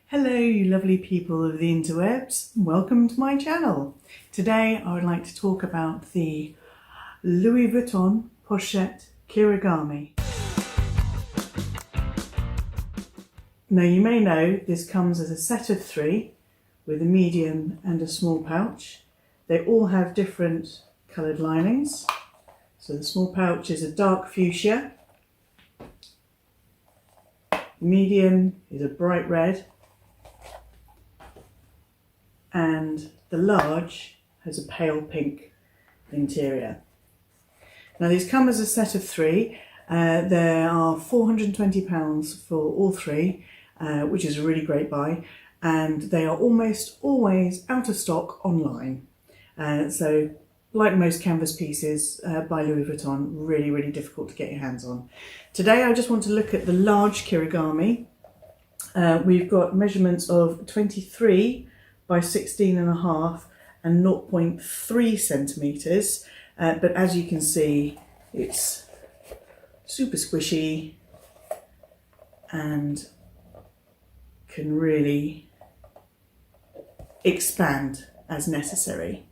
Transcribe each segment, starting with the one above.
Hello you lovely people of the interwebs, welcome to my channel. Today I would like to talk about the Louis Vuitton Pochette Kirigami. Now you may know this comes as a set of three with a medium and a small pouch. They all have different coloured linings. So the small pouch is a dark fuchsia, the medium is a bright red, and the large has a pale pink interior. Now these come as a set of three. There are £420 for all three, which is a really great buy, and they are almost always out of stock online. So like most canvas pieces by Louis Vuitton, really difficult to get your hands on. Today I just want to look at the large Kirigami. We've got measurements of 23 by 16.5 and 0.3 centimetres, but as you can see it's super squishy and can really expand as necessary.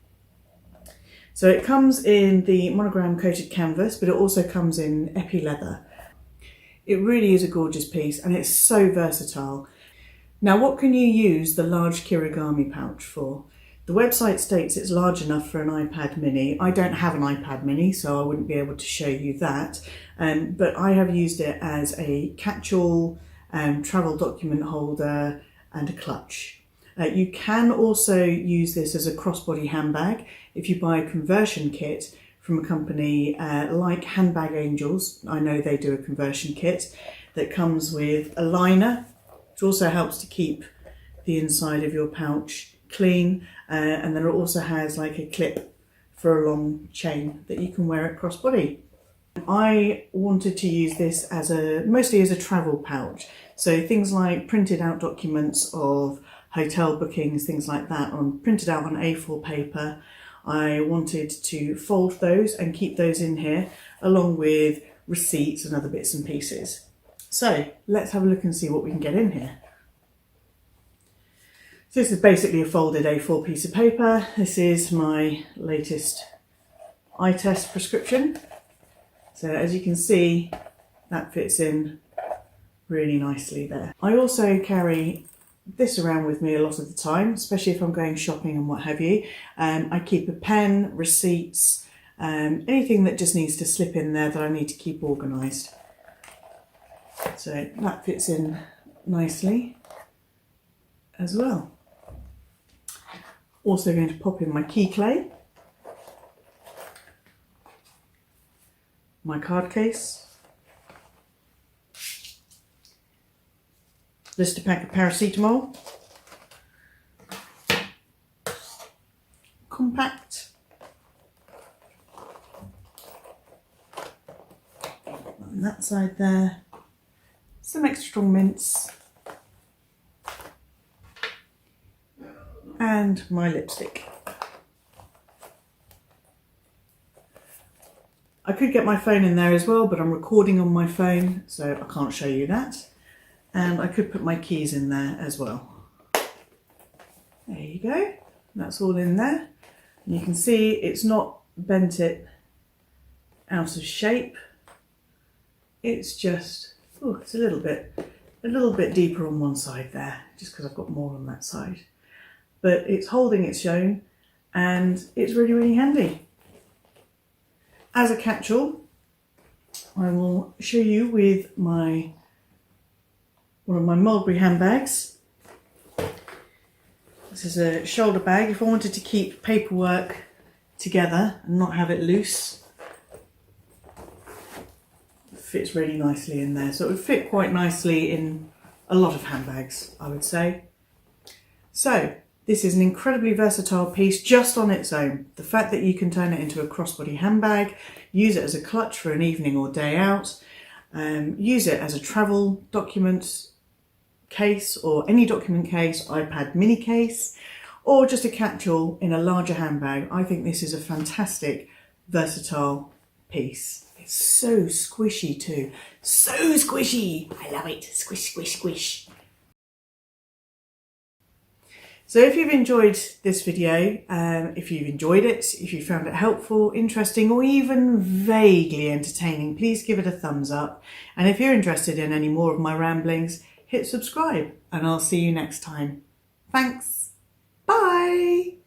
So it comes in the monogram coated canvas, but it also comes in epi leather. It really is a gorgeous piece and it's so versatile. Now what can you use the large Kirigami pouch for? The website states it's large enough for an iPad mini. I don't have an iPad mini, so I wouldn't be able to show you that, but I have used it as a catch-all, travel document holder and a clutch. You can also use this as a crossbody handbag if you buy a conversion kit from a company like Handbag Angels. I know they do a conversion kit that comes with a liner, which also helps to keep the inside of your pouch clean, and then it also has like a clip for a long chain that you can wear it crossbody. I wanted to use this as mostly as a travel pouch, so things like printed out documents of hotel bookings, things like that, printed out on A4 paper. I wanted to fold those and keep those in here along with receipts and other bits and pieces. So let's have a look and see what we can get in here. So this is basically a folded A4 piece of paper. This is my latest eye test prescription. So as you can see, that fits in really nicely there. I also carry this around with me a lot of the time, especially if I'm going shopping and what have you. I keep a pen, receipts, anything that just needs to slip in there that I need to keep organised. So that fits in nicely as well. Also going to pop in my key clay, my card case, just a pack of paracetamol, compact, on that side there, some extra strong mints, and my lipstick. I could get my phone in there as well, but I'm recording on my phone, so I can't show you that. And I could put my keys in there as well. There you go, that's all in there. And you can see it's not bent it out of shape. It's just, oh, it's a little bit deeper on one side there, just because I've got more on that side. But it's holding its own and it's really handy. As a catch-all, I will show you with one of my Mulberry handbags. This is a shoulder bag. If I wanted to keep paperwork together and not have it loose, it fits really nicely in there. So it would fit quite nicely in a lot of handbags, I would say. So this is an incredibly versatile piece just on its own. The fact that you can turn it into a crossbody handbag, use it as a clutch for an evening or day out, use it as a travel document case or any document case, iPad mini case, or just a catch-all in a larger handbag. I think this is a fantastic, versatile piece. It's so squishy too. So squishy! I love it. Squish, squish, squish. So if you've enjoyed this video, if you've enjoyed it, if you found it helpful, interesting, or even vaguely entertaining, please give it a thumbs up. And if you're interested in any more of my ramblings, hit subscribe and I'll see you next time. Thanks. Bye.